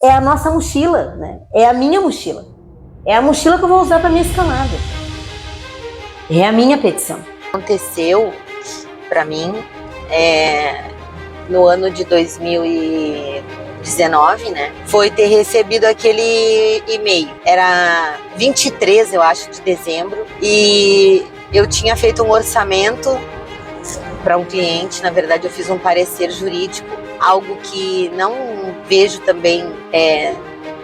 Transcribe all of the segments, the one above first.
é a nossa mochila, né? É a minha mochila. É a mochila que eu vou usar para minha escalada. É a minha petição. Aconteceu para mim no ano de 2019, né? Foi ter recebido aquele e-mail. Era 23, eu acho, de dezembro. E eu tinha feito um orçamento para um cliente. Na verdade, eu fiz um parecer jurídico, algo que não vejo também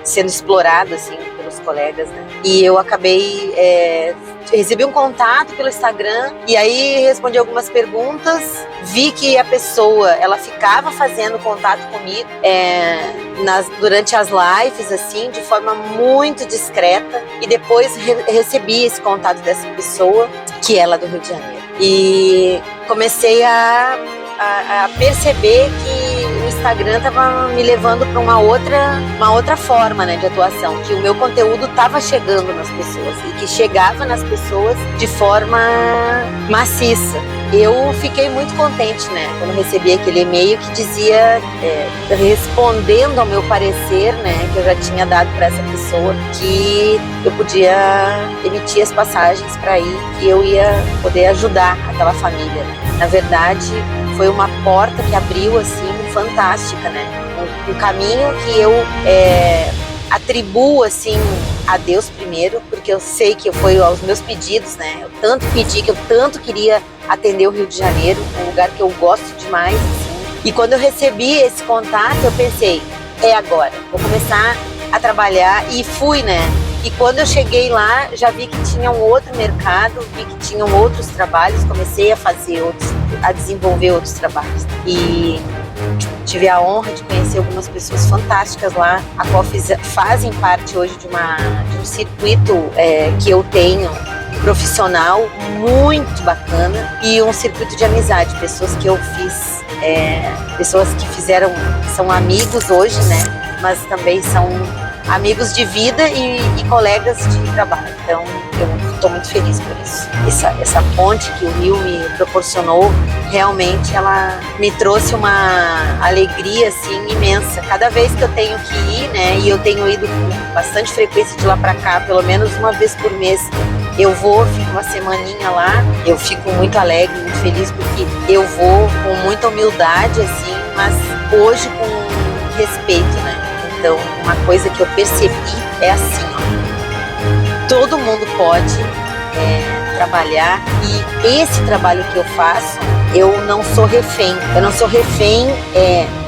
sendo explorado assim pelos colegas, né? E eu acabei recebi um contato pelo Instagram e aí respondi algumas perguntas, vi que a pessoa ela ficava fazendo contato comigo durante as lives assim de forma muito discreta e depois recebi esse contato dessa pessoa que ela é do Rio de Janeiro e comecei a perceber que o Instagram estava me levando para uma outra forma, né, de atuação, que o meu conteúdo estava chegando nas pessoas e que chegava nas pessoas de forma maciça. Eu fiquei muito contente, né, quando recebi aquele e-mail que dizia, respondendo ao meu parecer, né, que eu já tinha dado para essa pessoa, que eu podia emitir as passagens para ir, que eu ia poder ajudar aquela família. Na verdade, foi uma porta que abriu assim fantástica, né? Um caminho que eu atribuo assim a Deus primeiro, porque eu sei que foi aos meus pedidos, né? Eu tanto pedi, que eu tanto queria atender o Rio de Janeiro, um lugar que eu gosto demais, assim. E quando eu recebi esse contato, eu pensei, é agora, vou começar a trabalhar e fui, né? E quando eu cheguei lá, já vi que tinha um outro mercado, vi que tinham outros trabalhos, comecei a desenvolver outros trabalhos. E tive a honra de conhecer algumas pessoas fantásticas lá, a qual fazem parte hoje de um circuito que eu tenho profissional muito bacana e um circuito de amizade, pessoas que eu fiz, pessoas que são amigos hoje, né? Mas também são amigos de vida e colegas de trabalho. Então, eu estou muito feliz por isso. Essa ponte que o Rio me proporcionou, realmente ela me trouxe uma alegria assim imensa. Cada vez que eu tenho que ir, né, e eu tenho ido com bastante frequência de lá para cá, pelo menos uma vez por mês, eu vou, fico uma semaninha lá, eu fico muito alegre, muito feliz, porque eu vou com muita humildade, assim, mas hoje com respeito, né? Então, uma coisa que eu percebi é assim, ó, todo mundo pode trabalhar e esse trabalho que eu faço, eu não sou refém. Eu não sou refém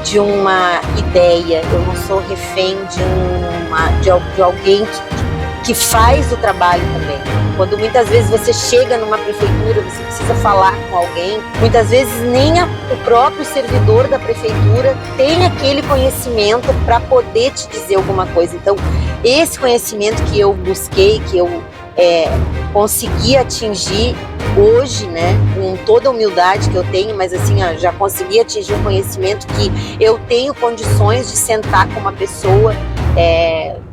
de uma ideia, eu não sou refém de alguém que faz o trabalho também. Quando muitas vezes você chega numa prefeitura, você precisa falar com alguém, muitas vezes nem o próprio servidor da prefeitura tem aquele conhecimento para poder te dizer alguma coisa. Então, esse conhecimento que eu busquei, que eu consegui atingir hoje, né, com toda a humildade que eu tenho, mas assim, ó, já consegui atingir um conhecimento que eu tenho condições de sentar com uma pessoa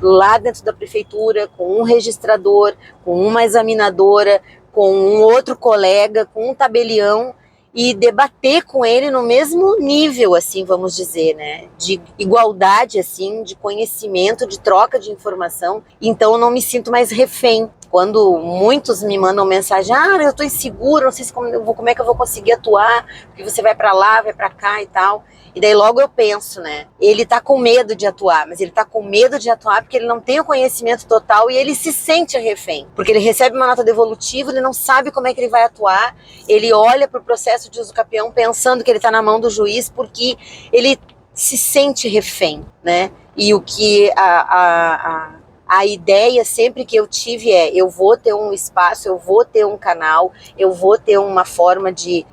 lá dentro da prefeitura, com um registrador, com uma examinadora, com um outro colega, com um tabelião e debater com ele no mesmo nível, assim, vamos dizer, né, de igualdade, assim, de conhecimento, de troca de informação. Então eu não me sinto mais refém. Quando muitos me mandam mensagem, eu estou insegura, não sei como é que eu vou conseguir atuar, porque você vai para lá, vai para cá e tal. E daí logo eu penso, né, ele tá com medo de atuar, mas ele tá com medo de atuar porque ele não tem o conhecimento total e ele se sente refém. Porque ele recebe uma nota devolutiva, ele não sabe como é que ele vai atuar, ele olha pro processo de uso capião pensando que ele tá na mão do juiz porque ele se sente refém, né? E o que a ideia sempre que eu tive eu vou ter um espaço, eu vou ter um canal, eu vou ter uma forma de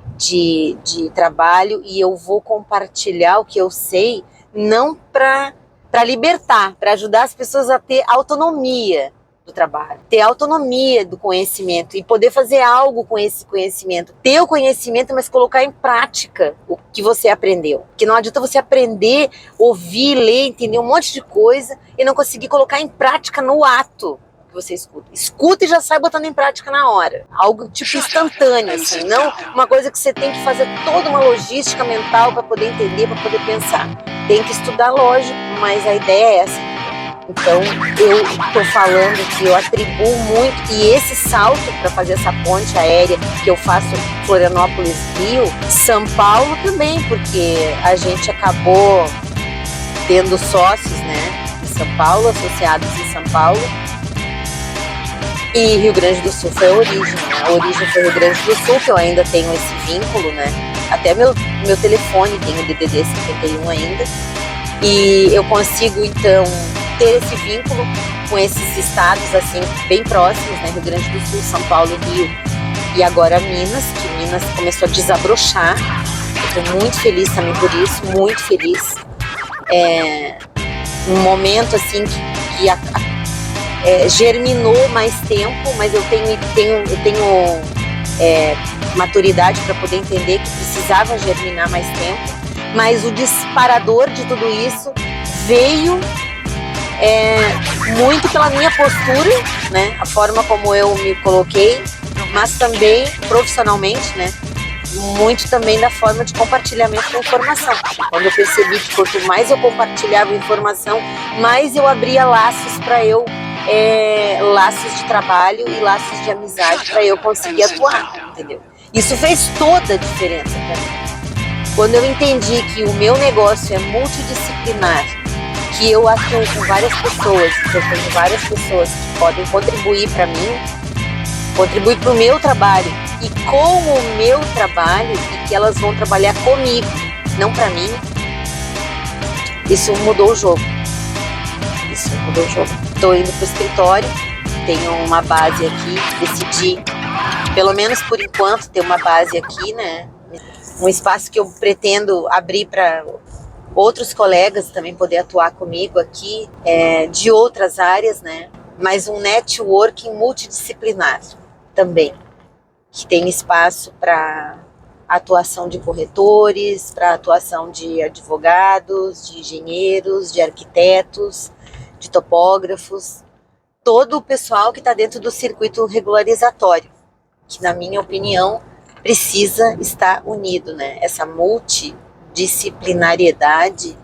trabalho e eu vou compartilhar o que eu sei, não para libertar, para ajudar as pessoas a ter autonomia do trabalho, ter autonomia do conhecimento e poder fazer algo com esse conhecimento, ter o conhecimento, mas colocar em prática o que você aprendeu, porque não adianta você aprender, ouvir, ler, entender um monte de coisa e não conseguir colocar em prática no ato que você escuta. Escuta e já sai botando em prática na hora. Algo tipo instantâneo, assim, não uma coisa que você tem que fazer toda uma logística mental para poder entender, para poder pensar. Tem que estudar, lógico, mas a ideia é essa. Então, eu estou falando que eu atribuo muito, e esse salto para fazer essa ponte aérea que eu faço Florianópolis-Rio, São Paulo também, porque a gente acabou tendo sócios, né, em São Paulo, associados em São Paulo, e Rio Grande do Sul foi a origem, né? A origem foi Rio Grande do Sul, que eu ainda tenho esse vínculo, né, até meu telefone tem o DDD 51 ainda, e eu consigo, então, ter esse vínculo com esses estados, assim, bem próximos, né, Rio Grande do Sul, São Paulo, Rio, e agora Minas, que Minas começou a desabrochar. Eu tô muito feliz também por isso, muito feliz. Um momento, assim, que germinou mais tempo, mas eu tenho maturidade para poder entender que precisava germinar mais tempo, mas o disparador de tudo isso veio muito pela minha postura, né, a forma como eu me coloquei, mas também profissionalmente, né, muito também da forma de compartilhamento da informação. Quando eu percebi que quanto mais eu compartilhava informação, mais eu abria laços para eu, laços de trabalho e laços de amizade para eu conseguir atuar, entendeu? Isso fez toda a diferença para mim. Quando eu entendi que o meu negócio é multidisciplinar, que eu atuo com várias pessoas, que eu tenho várias pessoas que podem contribuir para mim, contribuir para o meu trabalho e com o meu trabalho, e que elas vão trabalhar comigo, não para mim, isso mudou o jogo. Isso mudou o jogo. Estou indo para o escritório, tenho uma base aqui, decidi, pelo menos por enquanto, ter uma base aqui, né? Um espaço que eu pretendo abrir para outros colegas também poder atuar comigo aqui, de outras áreas, né? Mas um networking multidisciplinar também, que tem espaço para atuação de corretores, para atuação de advogados, de engenheiros, de arquitetos, de topógrafos, todo o pessoal que está dentro do circuito regularizatório, que na minha opinião precisa estar unido, né? Essa multidisciplinariedade,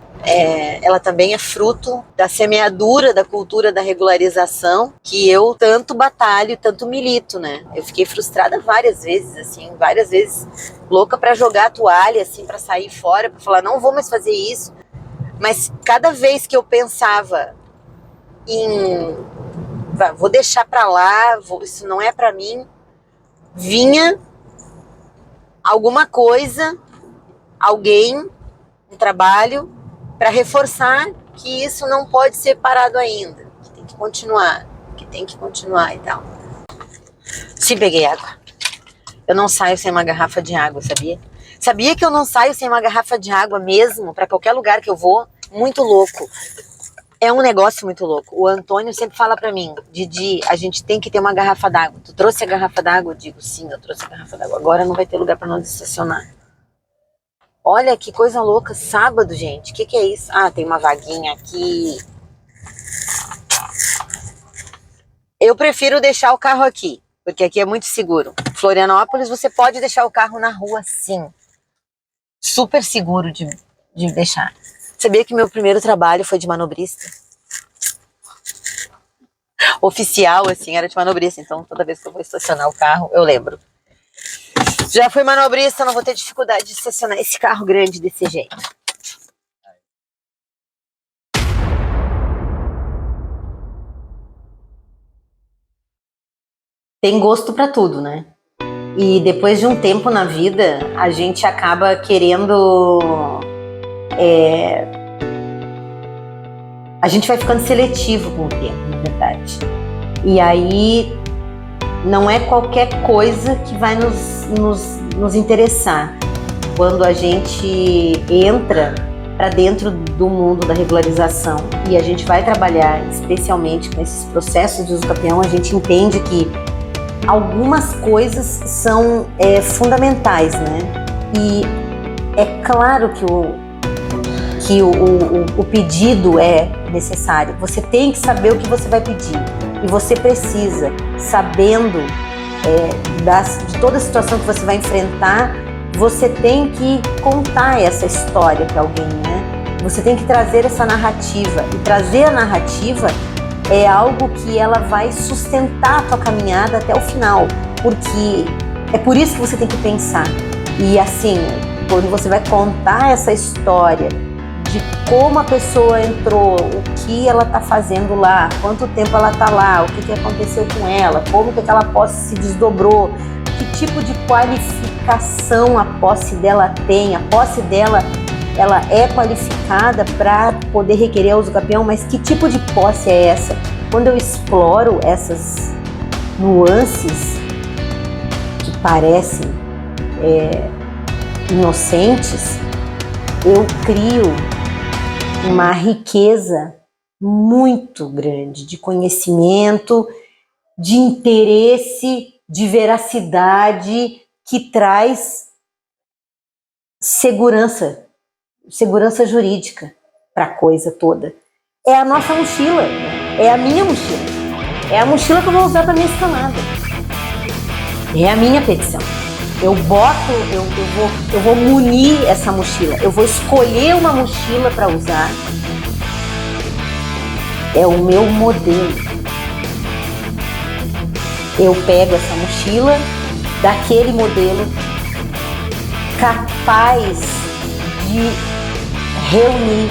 ela também é fruto da semeadura da cultura da regularização, que eu tanto batalho, tanto milito, né? Eu fiquei frustrada várias vezes, assim, louca para jogar a toalha, assim, para sair fora, para falar, não vou mais fazer isso. Mas cada vez que eu pensava em, vou deixar para lá, isso não é para mim, vinha alguma coisa, alguém, um trabalho, para reforçar que isso não pode ser parado ainda, que tem que continuar e tal. Sim, peguei água. Eu não saio sem uma garrafa de água, sabia? Sabia que eu não saio sem uma garrafa de água mesmo, para qualquer lugar que eu vou? Muito louco. É um negócio muito louco. O Antônio sempre fala pra mim, Didi, a gente tem que ter uma garrafa d'água. Tu trouxe a garrafa d'água? Eu digo, sim, eu trouxe a garrafa d'água. Agora não vai ter lugar pra nós estacionar. Olha que coisa louca, sábado, gente. O que é isso? Ah, tem uma vaguinha aqui. Eu prefiro deixar o carro aqui, porque aqui é muito seguro. Florianópolis, você pode deixar o carro na rua, sim. Super seguro de deixar. Sabia que meu primeiro trabalho foi de manobrista? Oficial, assim, era de manobrista. Então, toda vez que eu vou estacionar o carro, eu lembro. Já fui manobrista, não vou ter dificuldade de estacionar esse carro grande desse jeito. Tem gosto para tudo, né? E depois de um tempo na vida, a gente acaba querendo... A gente vai ficando seletivo com o tempo, na verdade. E aí, não é qualquer coisa que vai nos interessar. Quando a gente entra para dentro do mundo da regularização e a gente vai trabalhar especialmente com esses processos de uso capião, a gente entende que algumas coisas são fundamentais, né? E é claro que o pedido é necessário. Você tem que saber o que você vai pedir. E você precisa, sabendo de toda a situação que você vai enfrentar, você tem que contar essa história para alguém, né? Você tem que trazer essa narrativa. E trazer a narrativa é algo que ela vai sustentar a tua caminhada até o final. Porque é por isso que você tem que pensar. E assim, quando você vai contar essa história de como a pessoa entrou, o que ela está fazendo lá, quanto tempo ela está lá, o que aconteceu com ela, como que aquela posse se desdobrou, que tipo de qualificação a posse dela tem. A posse dela, ela é qualificada para poder requerer a uso capião, mas que tipo de posse é essa? Quando eu exploro essas nuances que parecem inocentes, eu crio uma riqueza muito grande de conhecimento, de interesse, de veracidade, que traz segurança jurídica para a coisa toda. É a nossa mochila, é a minha mochila, é a mochila que eu vou usar para minha escalada, é a minha petição. Eu vou munir essa mochila, eu vou escolher uma mochila para usar. É o meu modelo. Eu pego essa mochila daquele modelo capaz de reunir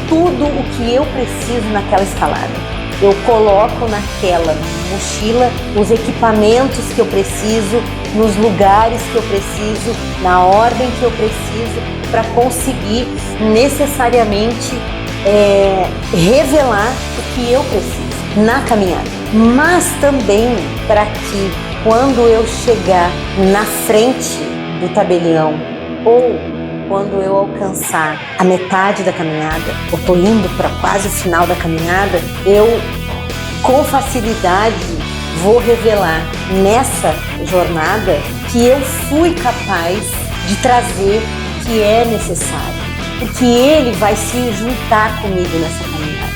tudo o que eu preciso naquela escalada. Eu coloco naquela mochila os equipamentos que eu preciso, nos lugares que eu preciso, na ordem que eu preciso, para conseguir necessariamente revelar o que eu preciso na caminhada. Mas também para que quando eu chegar na frente do tabelião ou quando eu alcançar a metade da caminhada, ou estou indo para quase o final da caminhada, eu com facilidade vou revelar nessa jornada que eu fui capaz de trazer o que é necessário, porque ele vai se juntar comigo nessa caminhada,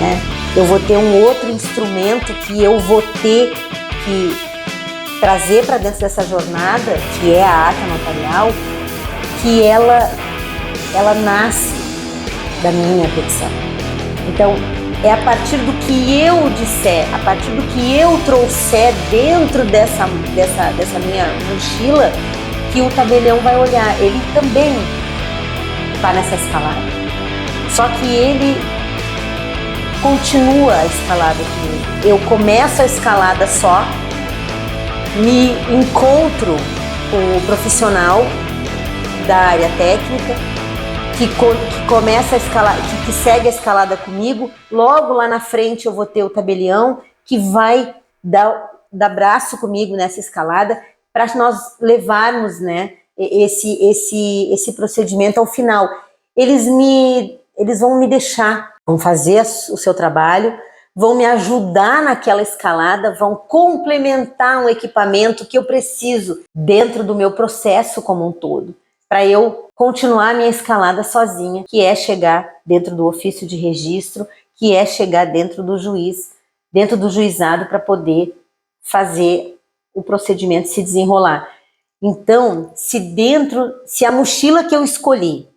né? Eu vou ter um outro instrumento que eu vou ter que trazer para dentro dessa jornada, que é a ata notarial, que ela nasce da minha petição. Então, é a partir do que eu disser, a partir do que eu trouxer dentro dessa minha mochila, que o tabelião vai olhar. Ele também está nessa escalada. Só que ele continua a escalada comigo. Eu começo a escalada só, me encontro com o profissional da área técnica, que começa a escalar, que segue a escalada comigo. Logo lá na frente eu vou ter o tabelião que vai dar braço comigo nessa escalada para nós levarmos, né, esse procedimento ao final. Eles vão me deixar, vão fazer o seu trabalho, vão me ajudar naquela escalada, vão complementar um equipamento que eu preciso dentro do meu processo como um todo, para eu continuar a minha escalada sozinha, que é chegar dentro do ofício de registro, que é chegar dentro do juiz, dentro do juizado, para poder fazer o procedimento se desenrolar. Então, se a mochila que eu escolhi,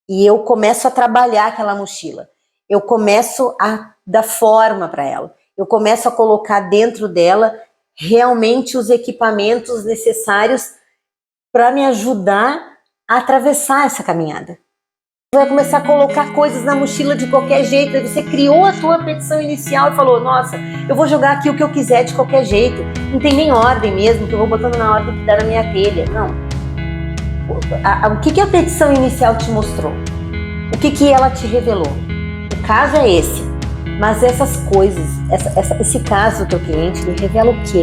e eu começo a trabalhar aquela mochila, eu começo a dar forma para ela, eu começo a colocar dentro dela realmente os equipamentos necessários para me ajudar a atravessar essa caminhada. Você vai começar a colocar coisas na mochila de qualquer jeito. Você criou a tua petição inicial e falou, nossa, eu vou jogar aqui o que eu quiser de qualquer jeito, não tem nem ordem mesmo, que eu vou botando na ordem que dá na minha telha. Não. O que a petição inicial te mostrou? O que ela te revelou? O caso é esse, mas essas coisas, esse caso do teu cliente, ele revela o quê?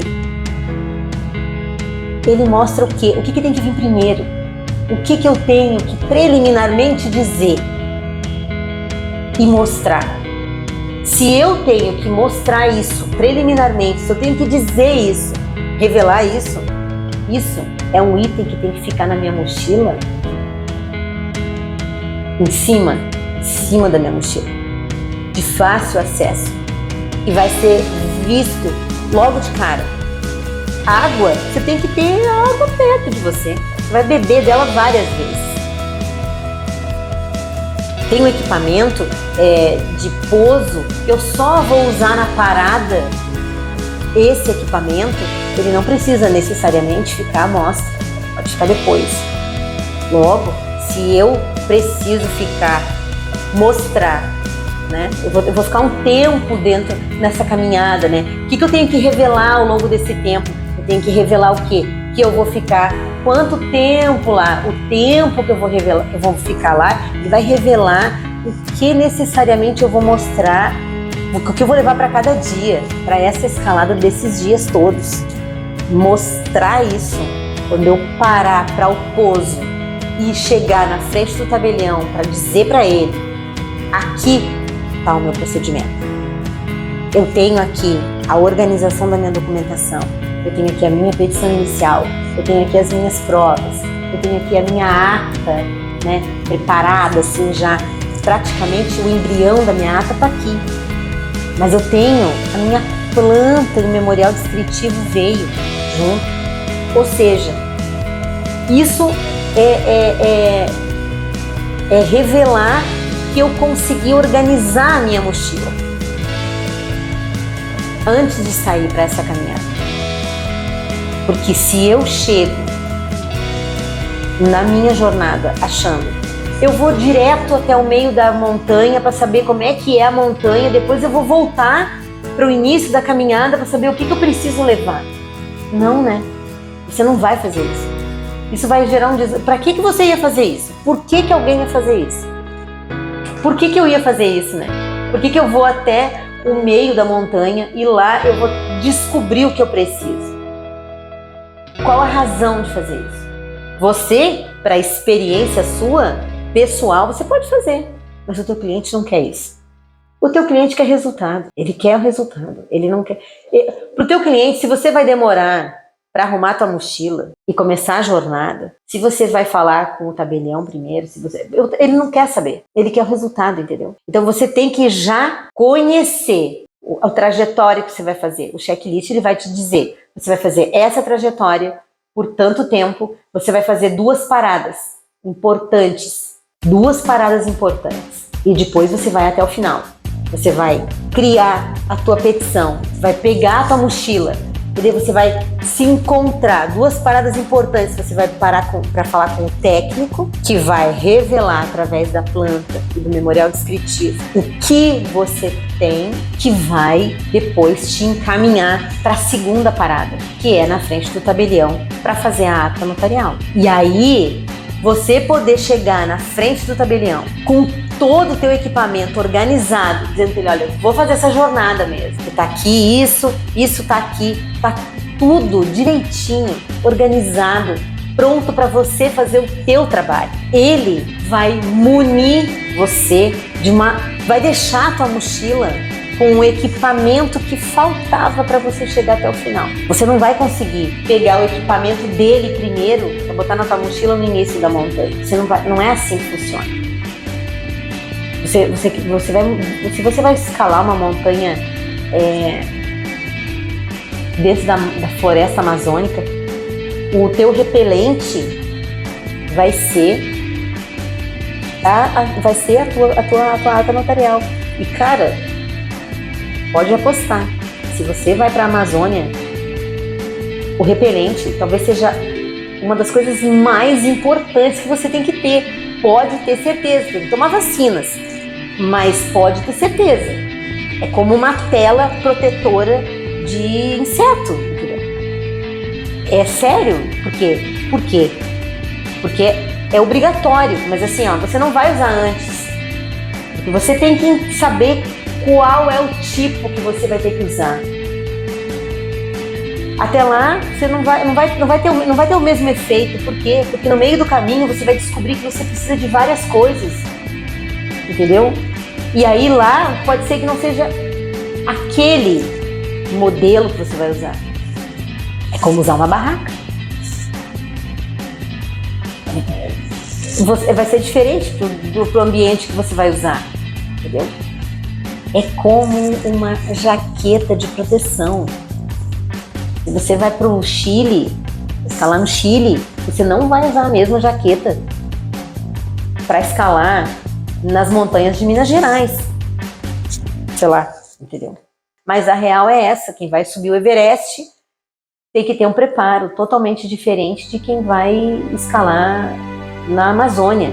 Ele mostra o quê? O que tem que vir primeiro? O que eu tenho que preliminarmente dizer e mostrar? Se eu tenho que mostrar isso preliminarmente, se eu tenho que dizer isso, revelar isso é um item que tem que ficar na minha mochila, em cima da minha mochila. de fácil acesso e vai ser visto logo de cara. Água, você tem que ter a água perto de você. Você vai beber dela várias vezes. Tem um equipamento de pouso que eu só vou usar na parada. Esse equipamento, ele não precisa necessariamente ficar à mostra, pode ficar depois. Logo, se eu preciso mostrar, né? Eu vou ficar um tempo dentro nessa caminhada, né? O que eu tenho que revelar ao longo desse tempo? Eu tenho que revelar o quê? Que eu vou ficar quanto tempo lá? O tempo que eu vou ficar lá, ele vai revelar o que necessariamente eu vou mostrar, o que eu vou levar para cada dia, para essa escalada desses dias todos. Mostrar isso quando eu parar para o pouso e chegar na frente do tabelião para dizer para ele: aqui está o meu procedimento. Eu tenho aqui a organização da minha documentação, eu tenho aqui a minha petição inicial, eu tenho aqui as minhas provas, eu tenho aqui a minha ata, né, preparada, assim, já praticamente o embrião da minha ata está aqui. Mas eu tenho a minha planta e o memorial descritivo veio junto. Ou seja, isso é revelar que eu consegui organizar a minha mochila antes de sair para essa caminhada. Porque se eu chego na minha jornada achando eu vou direto até o meio da montanha para saber como é que é a montanha, depois eu vou voltar para o início da caminhada para saber o que eu preciso levar. Não, né? Você não vai fazer isso. Isso vai gerar um desânimo. Para que você ia fazer isso? Por que alguém ia fazer isso? Por que eu ia fazer isso, né? Por que eu vou até o meio da montanha e lá eu vou descobrir o que eu preciso? Qual a razão de fazer isso? Você, para a experiência sua, pessoal, você pode fazer, mas o teu cliente não quer isso. O teu cliente quer resultado, ele quer o resultado, ele não quer... Para o teu cliente, se você vai demorar para arrumar tua mochila e começar a jornada, se você vai falar com o tabelião primeiro, ele não quer saber, ele quer o resultado, entendeu? Então você tem que já conhecer a trajetória que você vai fazer. O checklist ele vai te dizer, você vai fazer essa trajetória por tanto tempo, você vai fazer 2 paradas importantes, e depois você vai até o final. Você vai criar a tua petição, você vai pegar a tua mochila, e daí você vai se encontrar, 2 paradas importantes. Você vai parar para falar com o técnico, que vai revelar através da planta e do memorial descritivo o que você tem, que vai depois te encaminhar para a segunda parada, que é na frente do tabelião, para fazer a ata notarial. E aí você poder chegar na frente do tabelião com todo o teu equipamento organizado, dizendo para ele: olha, eu vou fazer essa jornada mesmo, que tá aqui isso tá aqui, tá tudo direitinho, organizado, pronto para você fazer o teu trabalho. Ele vai munir você vai deixar a tua mochila com o equipamento que faltava para você chegar até o final. Você não vai conseguir pegar o equipamento dele primeiro para botar na tua mochila no início da montanha. Não é assim que funciona. Se você vai escalar uma montanha dentro da floresta amazônica, o teu repelente vai ser a tua ata notarial. E cara, pode apostar, se você vai para a Amazônia, o repelente talvez seja uma das coisas mais importantes que você tem que ter. Pode ter certeza, tem que tomar vacinas, mas pode ter certeza. É como uma tela protetora de inseto, entendeu? É sério? Por quê? Por quê? Porque é obrigatório, mas assim, você não vai usar antes. Porque você tem que saber qual é o tipo que você vai ter que usar. Até lá, você não vai ter o mesmo efeito. Por quê? Porque no meio do caminho você vai descobrir que você precisa de várias coisas. Entendeu? E aí lá, pode ser que não seja aquele modelo que você vai usar. É como usar uma barraca. Vai ser diferente pro ambiente que você vai usar. Entendeu? É como uma jaqueta de proteção. Se você vai para o Chile, escalar no Chile, você não vai usar a mesma jaqueta para escalar nas montanhas de Minas Gerais. Sei lá, entendeu? Mas a real é essa, quem vai subir o Everest tem que ter um preparo totalmente diferente de quem vai escalar na Amazônia.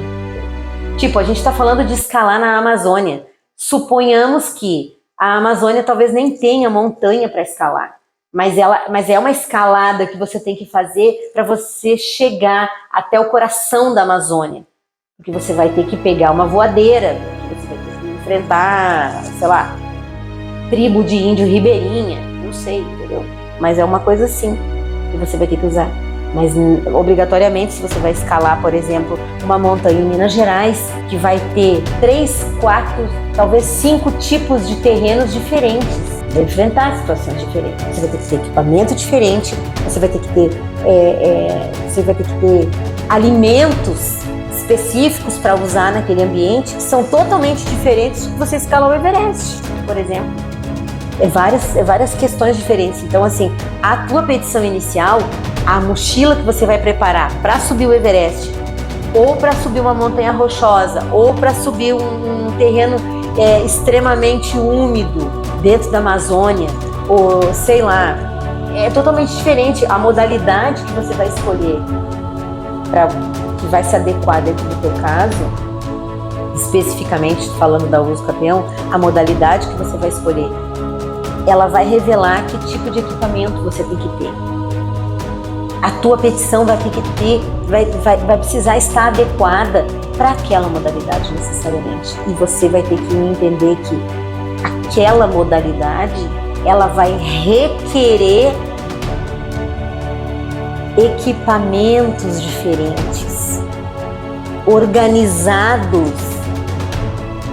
Tipo, a gente está falando de escalar na Amazônia. Suponhamos que a Amazônia talvez nem tenha montanha para escalar, mas é uma escalada que você tem que fazer para você chegar até o coração da Amazônia. Porque você vai ter que pegar uma voadeira, você vai ter que enfrentar, sei lá, tribo de índio ribeirinha, não sei, entendeu? Mas é uma coisa assim que você vai ter que usar. Mas obrigatoriamente, se você vai escalar, por exemplo, uma montanha em Minas Gerais, que vai ter 3, 4, talvez 5 tipos de terrenos diferentes, vai enfrentar situações diferentes. Você vai ter que ter equipamento diferente, você vai ter que ter, alimentos específicos para usar naquele ambiente que são totalmente diferentes do que você escalar o Everest, por exemplo. Várias questões diferentes. Então, assim, a tua petição inicial, a mochila que você vai preparar para subir o Everest, ou para subir uma montanha rochosa, ou para subir um terreno extremamente úmido dentro da Amazônia, ou sei lá, é totalmente diferente. A modalidade que você vai escolher, que vai se adequar dentro do teu caso, especificamente falando da Uso Campeão, a modalidade que você vai escolher, ela vai revelar que tipo de equipamento você tem que ter. A tua petição vai ter que ter, vai precisar estar adequada para aquela modalidade necessariamente. E você vai ter que entender que aquela modalidade, ela vai requerer equipamentos diferentes, organizados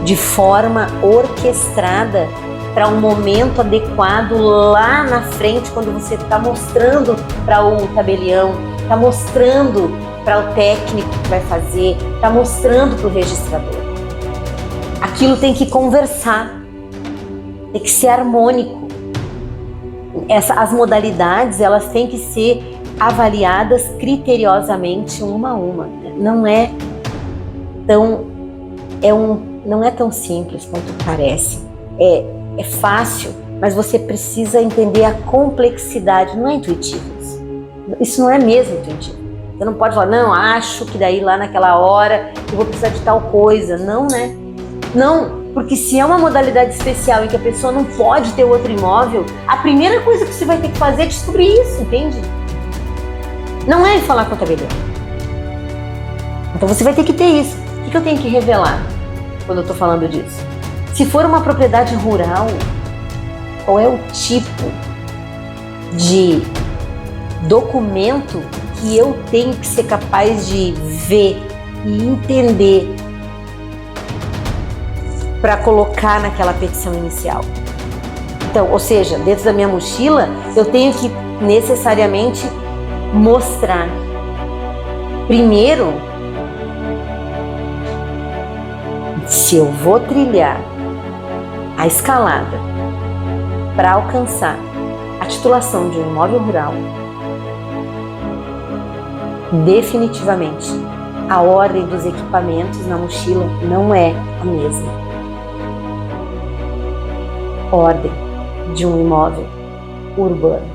de forma orquestrada para um momento adequado lá na frente, quando você está mostrando para o tabelião, está mostrando para o técnico que vai fazer, está mostrando para o registrador. Aquilo tem que conversar, tem que ser harmônico. As modalidades, elas têm que ser avaliadas criteriosamente uma a uma. Não é tão simples quanto parece. É fácil, mas você precisa entender a complexidade. Não é intuitivo isso. Isso não é mesmo intuitivo. Você não pode falar, não, acho que daí lá naquela hora eu vou precisar de tal coisa. Não, né? Não, porque se é uma modalidade especial em que a pessoa não pode ter outro imóvel, a primeira coisa que você vai ter que fazer é descobrir isso, entende? Não é falar com o tabelião. Então você vai ter que ter isso. O que eu tenho que revelar quando eu estou falando disso? Se for uma propriedade rural, qual é o tipo de documento que eu tenho que ser capaz de ver e entender para colocar naquela petição inicial? Então, ou seja, dentro da minha mochila, eu tenho que necessariamente mostrar, primeiro, se eu vou trilhar a escalada para alcançar a titulação de um imóvel rural, definitivamente a ordem dos equipamentos na mochila não é a mesma ordem de um imóvel urbano.